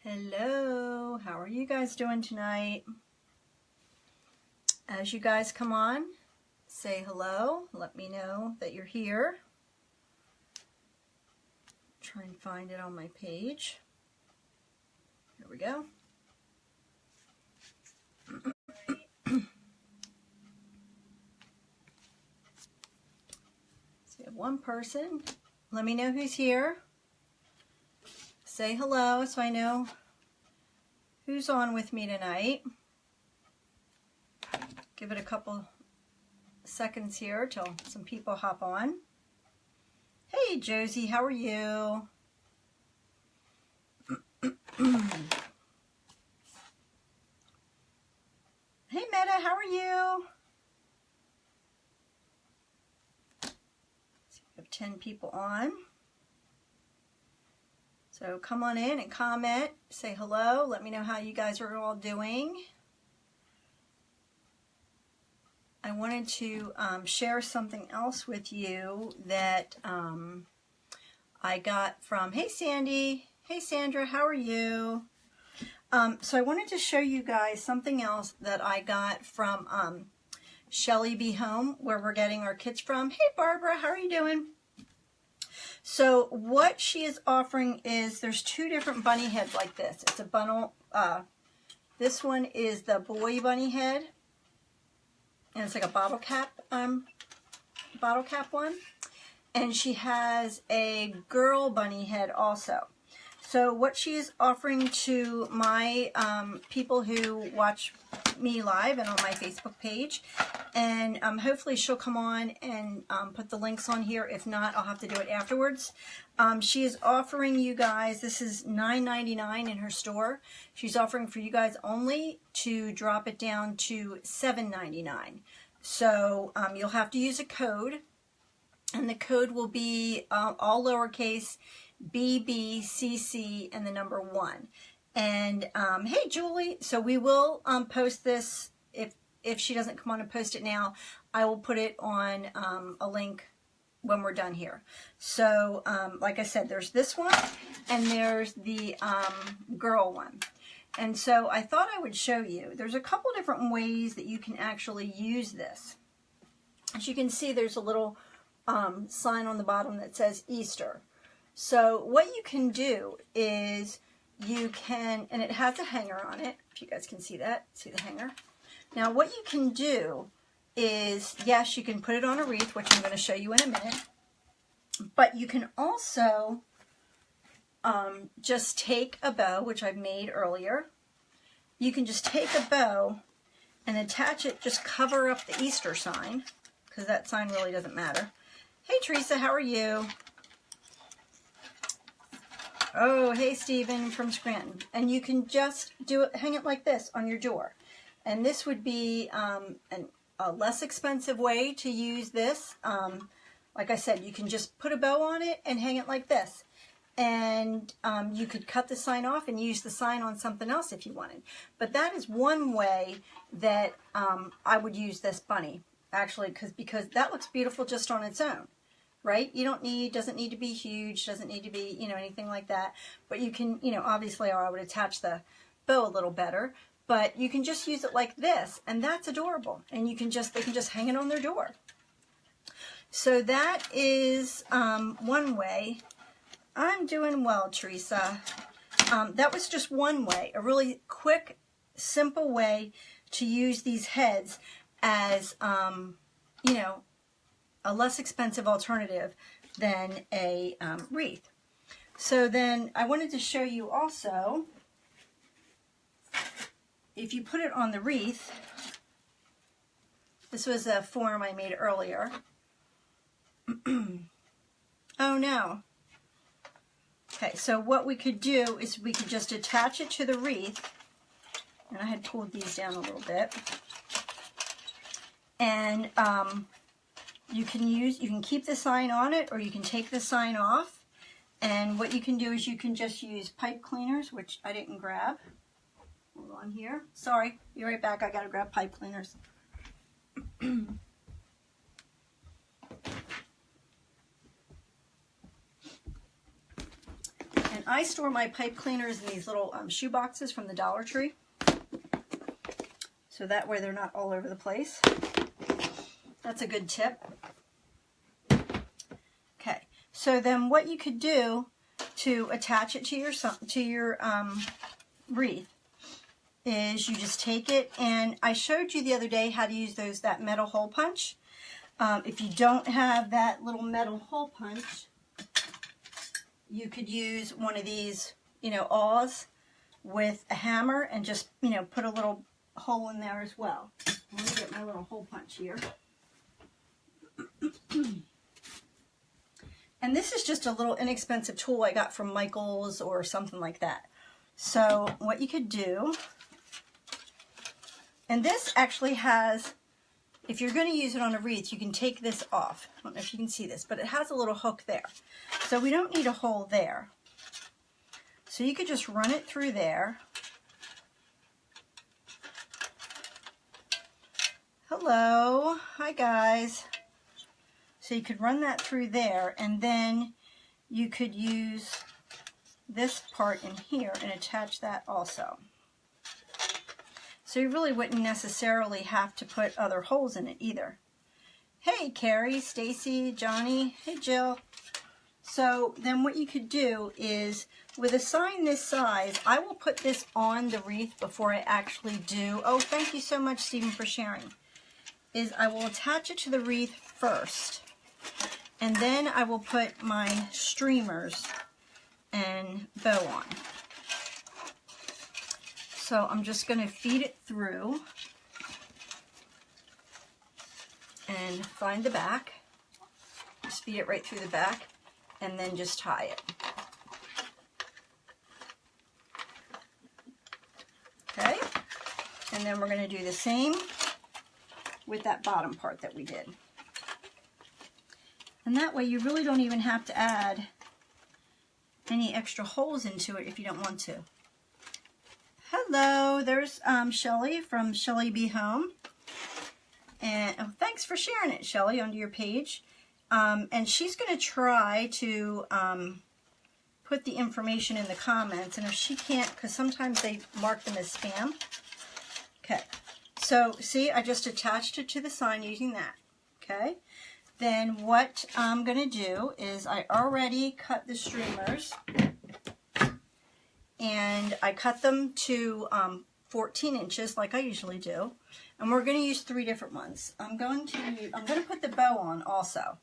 Hello, how are you guys doing tonight? As you guys come on, say hello. Let me know that you're here. Try and find it on my page. Here we go. So we have one person. Let me know who's here. Say hello so I know who's on with me tonight. Give it a couple seconds here till some people hop on. Hey Josie, how are you? Hey Meta, how are you? So we have 10 people on. So come on in and comment, say hello, let me know how you guys are all doing. I wanted to share something else with you that I got from, hey Sandy, hey Sandra, how are you? So I wanted to show you guys something else that I got from Shelly Be Home, where we're getting our kits from. Hey Barbara, how are you doing? So what she is offering is, there's two different bunny heads like this. It's a bundle, this one is the boy bunny head, and it's like a bottle cap one. And she has a girl bunny head also. So what she is offering to my people who watch me live and on my Facebook page, and hopefully she'll come on and put the links on here. If not, I'll have to do it afterwards. She is offering you guys, this is $9.99 in her store. She's offering for you guys only to drop it down to $7.99. So you'll have to use a code, and the code will be all lowercase, BBCC and the number 1. And hey Julie, so we will post this. If she doesn't come on and post it now, I will put it on a link when we're done here. So like I said, there's this one and there's the girl one. And so I thought I would show you. There's a couple different ways that you can actually use this. As you can see, there's a little sign on the bottom that says Easter. So what you can do is you can, and it has a hanger on it, if you guys can see that, see the hanger. Now what you can do is, yes, you can put it on a wreath, which I'm going to show you in a minute, but you can also just take a bow, which I've made earlier. You can just take a bow and attach it, just cover up the Easter sign, because that sign really doesn't matter. Hey Teresa, how are you? Oh, hey Stephen from Scranton. And you can just do it, hang it like this on your door. And this would be a less expensive way to use this. Like I said, you can just put a bow on it and hang it like this. And you could cut the sign off and use the sign on something else if you wanted. But that is one way that I would use this bunny, actually, because that looks beautiful just on its own. Right? You don't need, doesn't need to be huge, doesn't need to be, you know, anything like that. But you can, you know, obviously, or I would attach the bow a little better, but you can just use it like this, and that's adorable. And you can just, they can just hang it on their door. So that is one way. I'm doing well, Teresa. That was just one way, a really quick, simple way to use these heads as, you know, a less expensive alternative than a wreath. So then I wanted to show you also, if you put it on the wreath, this was a form I made earlier. Oh no. Okay, so what we could do is we could just attach it to the wreath, and I had pulled these down a little bit, and you can keep the sign on it, or you can take the sign off. And what you can do is you can just use pipe cleaners, which I didn't grab. Hold on here. Sorry, be right back. I gotta grab pipe cleaners. And I store my pipe cleaners in these little shoe boxes from the Dollar Tree. So that way they're not all over the place. That's a good tip. Okay, so then what you could do to attach it to your wreath is you just take it, and I showed you the other day how to use that metal hole punch. If you don't have that little metal hole punch, you could use one of these, aws with a hammer and just, put a little hole in there as well. Let me get my little hole punch here. And this is just a little inexpensive tool I got from Michael's or something like that. So what you could do, and this actually has, if you're going to use it on a wreath, you can take this off. I don't know if you can see this, but it has a little hook there. So we don't need a hole there. So you could just run it through there. Hello. Hi, guys. So you could run that through there, and then you could use this part in here and attach that also. So you really wouldn't necessarily have to put other holes in it either. Hey, Carrie, Stacy, Johnny, hey, Jill. So then what you could do is, with a sign this size, I will put this on the wreath before I actually do. Oh, thank you so much, Stephen, for sharing. Is I will attach it to the wreath first, and then I will put my streamers and bow on. So I'm just going to feed it through and find the back. Just feed it right through the back and then just tie it. Okay? And then we're going to do the same with that bottom part that we did. And that way you really don't even have to add any extra holes into it if you don't want to. Hello, there's Shelly from Shelly Be Home. And oh, thanks for sharing it, Shelly, onto your page. And she's going to try to put the information in the comments. And if she can't, because sometimes they mark them as spam. Okay, so see, I just attached it to the sign using that. Okay, then what I'm going to do is I already cut the streamers. And I cut them to 14 inches like I usually do. And we're going to use 3 different ones. I'm going to put the bow on also.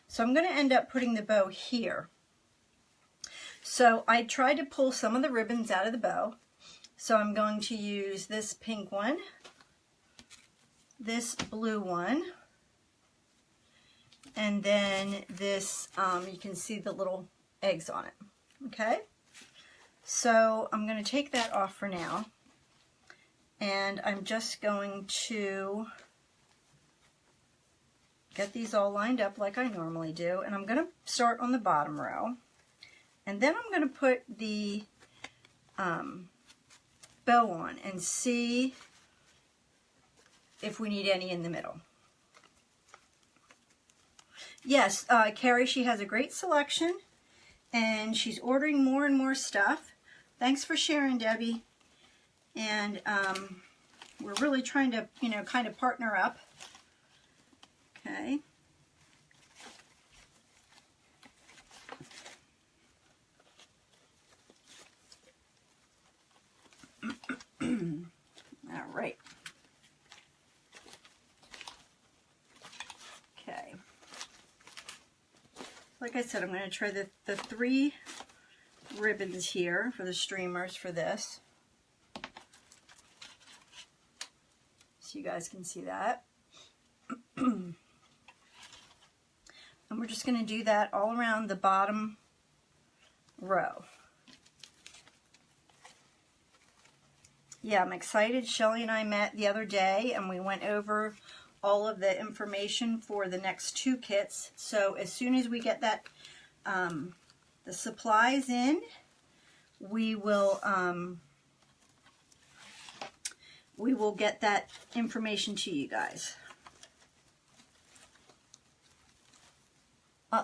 So I'm going to end up putting the bow here. So I tried to pull some of the ribbons out of the bow. So I'm going to use this pink one, this blue one, and then this, you can see the little eggs on it. Okay? So I'm going to take that off for now, and I'm just going to get these all lined up like I normally do, and I'm going to start on the bottom row, and then I'm going to put the bow on and see if we need any in the middle. Yes, Carrie, she has a great selection, and she's ordering more and more stuff. Thanks for sharing, Debbie. And we're really trying to, kind of partner up. Okay. All right. Okay. Like I said, I'm going to try the 3 ribbons here for the streamers for this, so you guys can see that. And we're just going to do that all around the bottom row. Yeah, I'm excited. Shelly and I met the other day and we went over all of the information for the next 2 kits. So as soon as we get that the supplies in, we will get that information to you guys.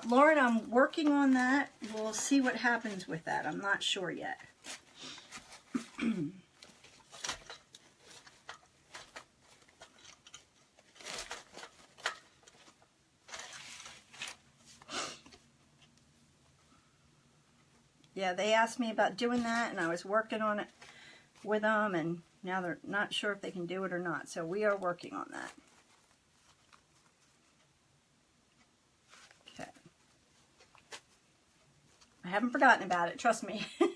Lauren, I'm working on that. We'll see what happens with that. I'm not sure yet. Yeah, they asked me about doing that, and I was working on it with them, and now they're not sure if they can do it or not. So we are working on that. Okay. I haven't forgotten about it, trust me. Okay.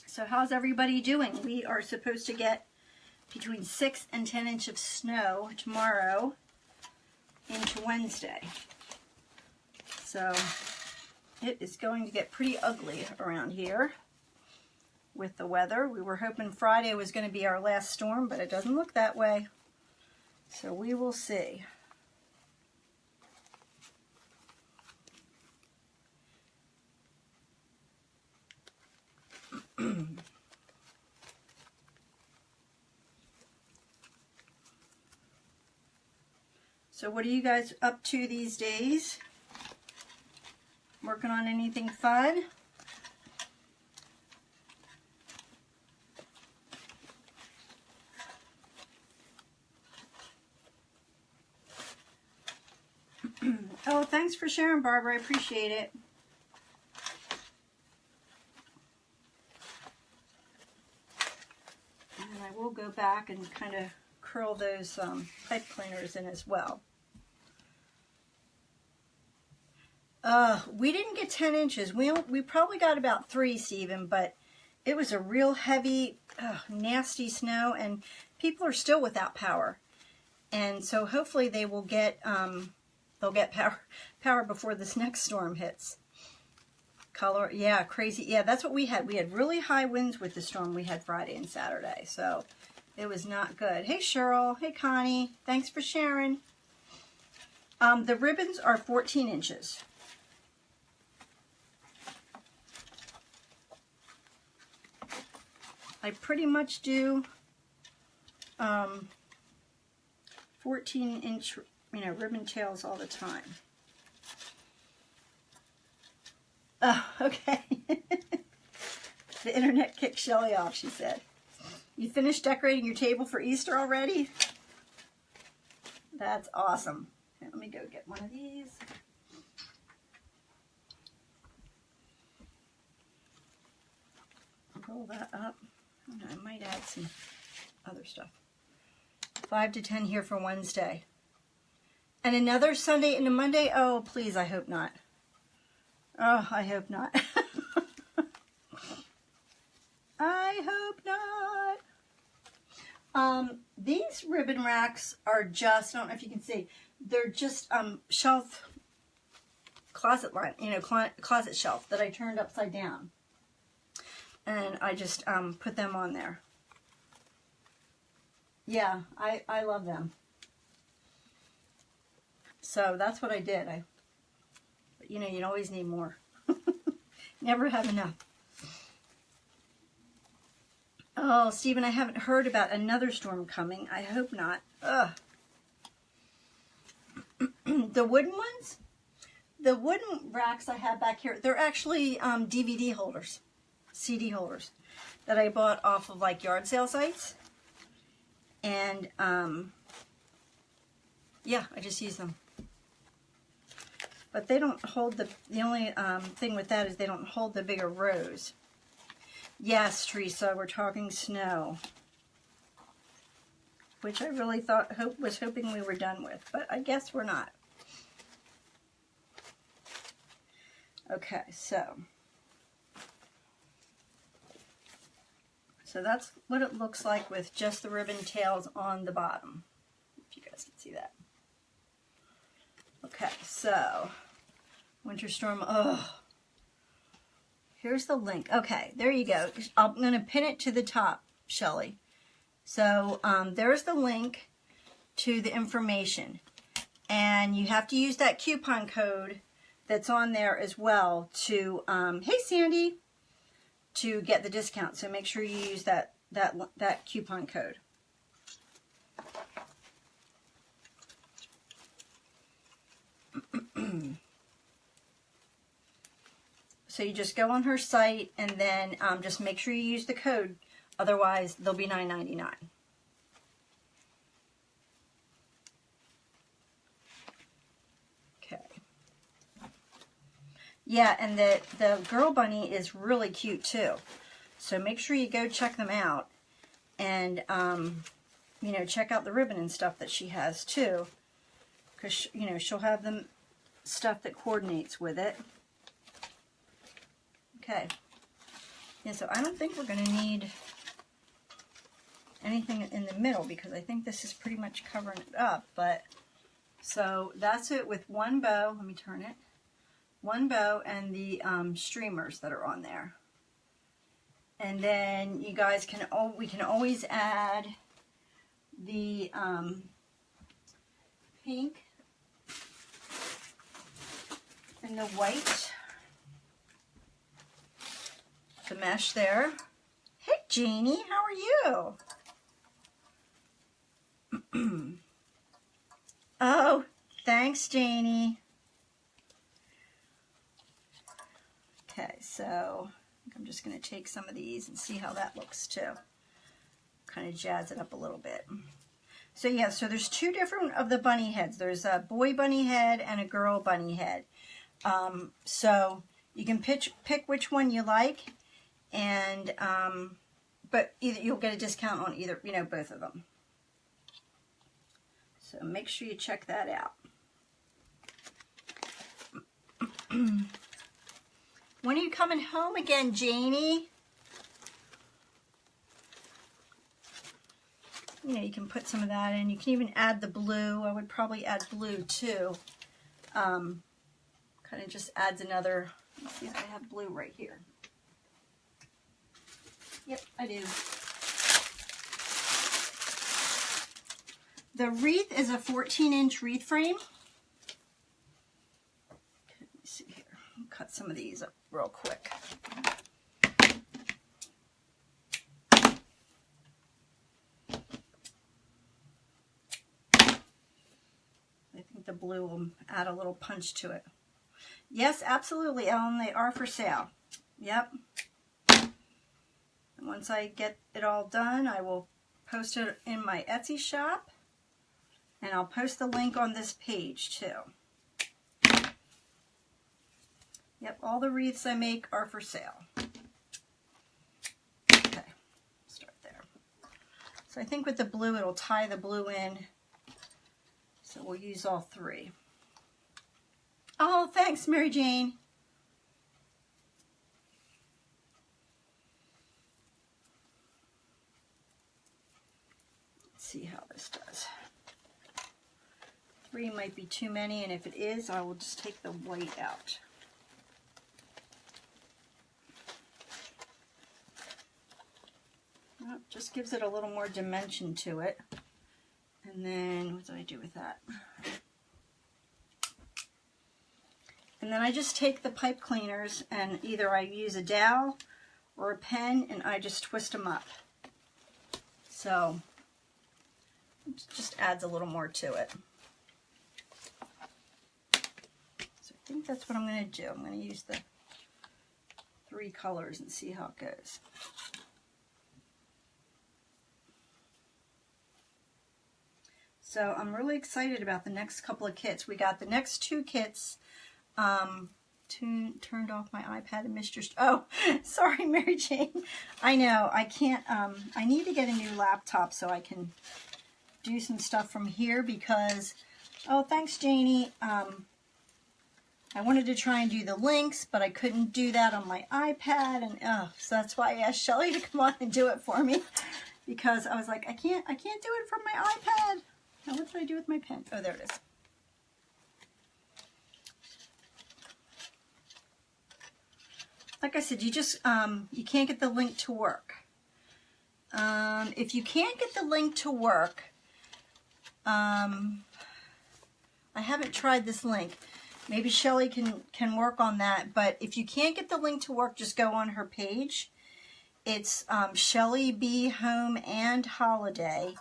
So how's everybody doing? We are supposed to get between 6 and 10 inches of snow tomorrow into Wednesday. So it is going to get pretty ugly around here with the weather. We were hoping Friday was going to be our last storm, but it doesn't look that way. So we will see. So what are you guys up to these days? Working on anything fun? Oh, thanks for sharing, Barbara. I appreciate it. And then I will go back and kind of curl those pipe cleaners in as well. We didn't get 10 inches. We probably got about 3, Stephen, but it was a real heavy, nasty snow, and people are still without power. And so hopefully they will get, they'll get power before this next storm hits. Yeah, crazy. Yeah, that's what we had. We had really high winds with the storm we had Friday and Saturday, so it was not good. Hey, Cheryl. Hey, Connie. Thanks for sharing. The ribbons are 14 inches. I pretty much do 14-inch, ribbon tails all the time. Oh, okay. The internet kicked Shelly off, she said. You finished decorating your table for Easter already? That's awesome. Okay, let me go get one of these. Roll that up. I might add some other stuff. 5 to 10 here for Wednesday. And another Sunday and a Monday? Oh, please, I hope not. Oh, I hope not. I hope not. These ribbon racks are just, I don't know if you can see, they're just shelf, closet line, closet shelf that I turned upside down. And I just put them on there. Yeah, I love them. So that's what I did. But you always need more. Never have enough. Oh, Stephen, I haven't heard about another storm coming. I hope not. Ugh. The wooden ones? The wooden racks I have back here, they're actually DVD holders, CD holders that I bought off of like yard sale sites. And yeah, I just use them. But they don't hold the only thing with that is they don't hold the bigger rows. Yes, Teresa, we're talking snow. Which I really was hoping we were done with, but I guess we're not. Okay, so that's what it looks like with just the ribbon tails on the bottom. If you guys can see that. Okay, so winter storm. Oh, here's the link. Okay, there you go. I'm going to pin it to the top, Shelly. So there's the link to the information. And you have to use that coupon code that's on there as well to, hey Sandy, to get the discount. So make sure you use that coupon code. So you just go on her site and then just make sure you use the code. Otherwise, they'll be $9.99. Okay. Yeah, and the girl bunny is really cute too. So make sure you go check them out. And, you know, check out the ribbon and stuff that she has too. Because, you know, she'll have them stuff that coordinates with it. Okay. Yeah, so I don't think we're going to need anything in the middle because I think this is pretty much covering it up. But so that's it with one bow. Let me turn it. One bow and the streamers that are on there. And then you guys can, we can always add the pink and the white. The mesh there. Hey Janie, how are you? Oh, thanks Janie. Okay, so I'm just going to take some of these and see how that looks too. Kind of jazz it up a little bit. So yeah, so there's two different of the bunny heads. There's a boy bunny head and a girl bunny head. So you can pick which one you like. And, but either you'll get a discount on either, you know, both of them. So make sure you check that out. When are you coming home again, Janie? You know, you can put some of that in. You can even add the blue. I would probably add blue too. Kind of just adds another, let's see if I have blue right here. Yep, I do. The wreath is a 14-inch wreath frame. Okay, let me see here. I'll cut some of these up real quick. I think the blue will add a little punch to it. Yes, absolutely, Ellen. They are for sale. Yep. Once I get it all done, I will post it in my Etsy shop, and I'll post the link on this page too. Yep, all the wreaths I make are for sale. Okay, start there. So I think with the blue, it'll tie the blue in, so we'll use all three. Oh, thanks, Mary Jane. See how this does. 3 might be too many, and if it is, I will just take the white out. Well, just gives it a little more dimension to it. And then, what do I do with that? And then I just take the pipe cleaners, and either I use a dowel or a pen, and I just twist them up. So it just adds a little more to it. So I think that's what I'm going to do. I'm going to use the 3 colors and see how it goes. So I'm really excited about the next couple of kits. We got the next 2 kits. Turned off my iPad and missed your... Oh, sorry, Mary Jane. I know, I can't... I need to get a new laptop so I can do some stuff from here because... Oh, thanks, Janie. I wanted to try and do the links, but I couldn't do that on my iPad, and so that's why I asked Shelly to come on and do it for me because I was like, I can't do it from my iPad. Now, what did I do with my pen? Oh, there it is. Like I said, you just, you can't get the link to work. If you can't get the link to work, I haven't tried this link. Maybe Shelly can work on that. But if you can't get the link to work, just go on her page. It's Shelly B Home and Holiday.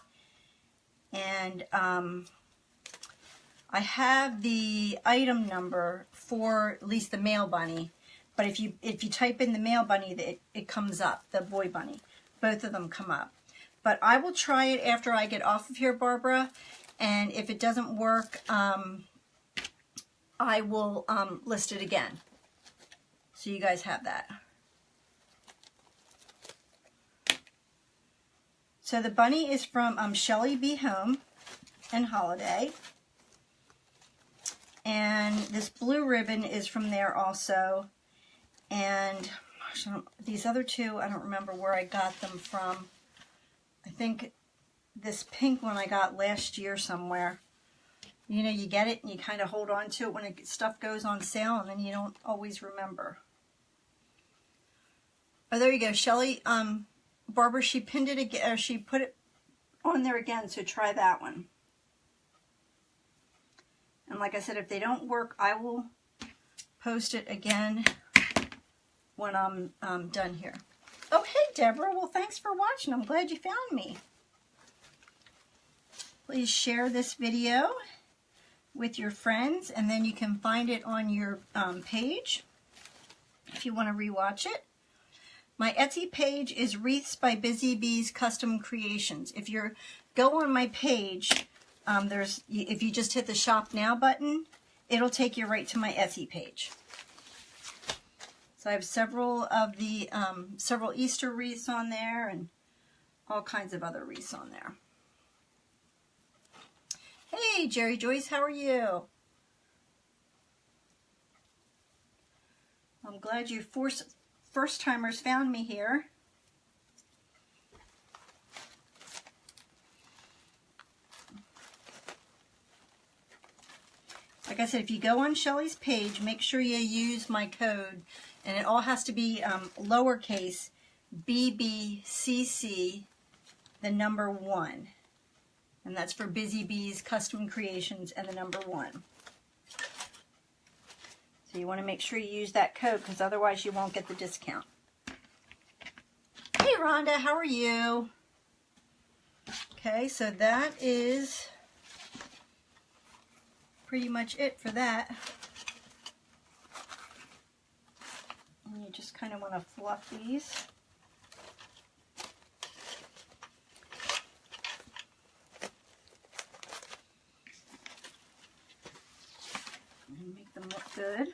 And I have the item number for at least the male bunny. But if you type in the male bunny, it comes up, the boy bunny. Both of them come up. But I will try it after I get off of here, Barbara. And if it doesn't work, I will list it again. So you guys have that. So the bunny is from Shelly B Home and Holiday. And this blue ribbon is from there also. And these other two, I don't remember where I got them from. I think this pink one I got last year somewhere. You know, you get it and you kind of hold on to it when stuff goes on sale, and then you don't always remember. Oh, there you go, Shelly. Barbara, she pinned it again, or she put it on there again, so try that one. And like I said, if they don't work, I will post it again when I'm done here. Oh, hey, Deborah. Well, thanks for watching. I'm glad you found me. Please share this video with your friends, and then you can find it on your page if you want to rewatch it. My Etsy page is Wreaths by Busy Bees Custom Creations. If you go on my page, if you just hit the Shop Now button, it'll take you right to my Etsy page. So I have several of the several Easter wreaths on there and all kinds of other wreaths on there. Hey, Jerry Joyce, how are you? I'm glad you first-timers found me here. Like I said, if you go on Shelly's page, make sure you use my code, and it all has to be lowercase BBCC, the number 1. And that's for Busy Bees Custom Creations and the number 1. So you want to make sure you use that code, because otherwise you won't get the discount. Hey Rhonda, how are you? Okay, so that is pretty much it for that. And you just kind of want to fluff these. And make them look good.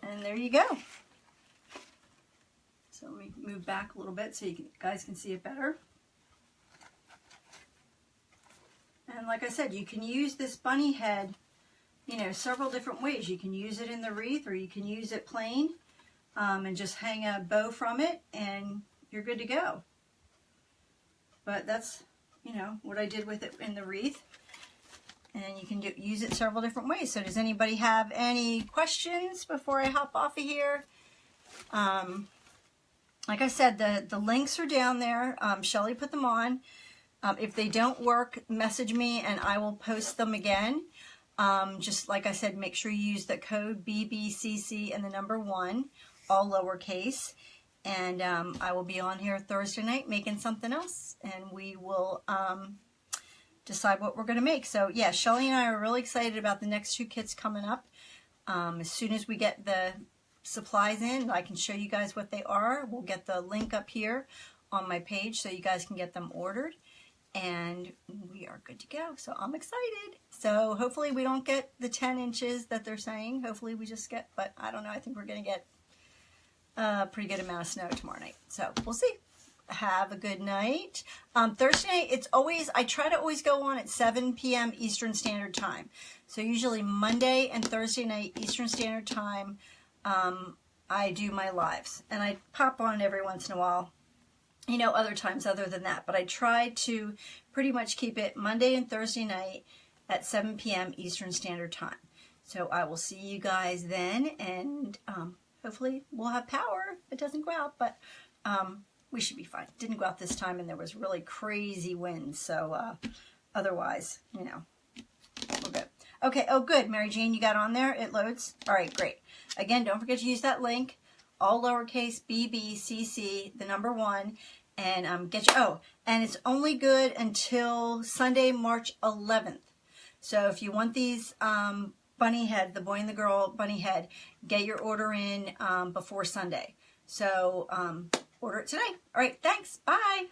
And there you go. So let me move back a little bit so you guys can see it better. And like I said, you can use this bunny head, you know, several different ways. You can use it in the wreath, or you can use it plain and just hang a bow from it, and you're good to go. But that's, you know, what I did with it in the wreath. And you can use it several different ways. So does anybody have any questions before I hop off of here? Like I said, the links are down there. Shelly put them on. If they don't work, message me and I will post them again. Just like I said, make sure you use the code BBCC and the number 1, all lowercase. And I will be on here Thursday night making something else, and we will decide what we're going to make. So yeah, Shelly and I are really excited about the next 2 kits coming up. As soon as we get the supplies in, I can show you guys what they are. We'll get the link up here on my page so you guys can get them ordered. And we are good to go. So I'm excited. So hopefully we don't get the 10 inches that they're saying. Hopefully we just get, but I don't know. I think we're going to get a pretty good amount of snow tomorrow night. So we'll see. Have a good night. Thursday night, it's always, I try to always go on at 7 p.m. Eastern Standard Time. So usually Monday and Thursday night Eastern Standard Time, I do my lives. And I pop on every once in a while, you know, other times other than that. But I try to pretty much keep it Monday and Thursday night at 7 p.m. Eastern Standard Time. So I will see you guys then, and hopefully we'll have power if it doesn't go out, but we should be fine. It didn't go out this time, and there was really crazy winds, so otherwise, you know, we're good. Okay, oh good, Mary Jane, you got on there? It loads? All right, great. Again, don't forget to use that link, all lowercase BBCC, the number 1, and get your, oh, and it's only good until Sunday, March 11th. So if you want these bunny head, the boy and the girl bunny head, get your order in before Sunday. So order it today. All right, thanks. Bye.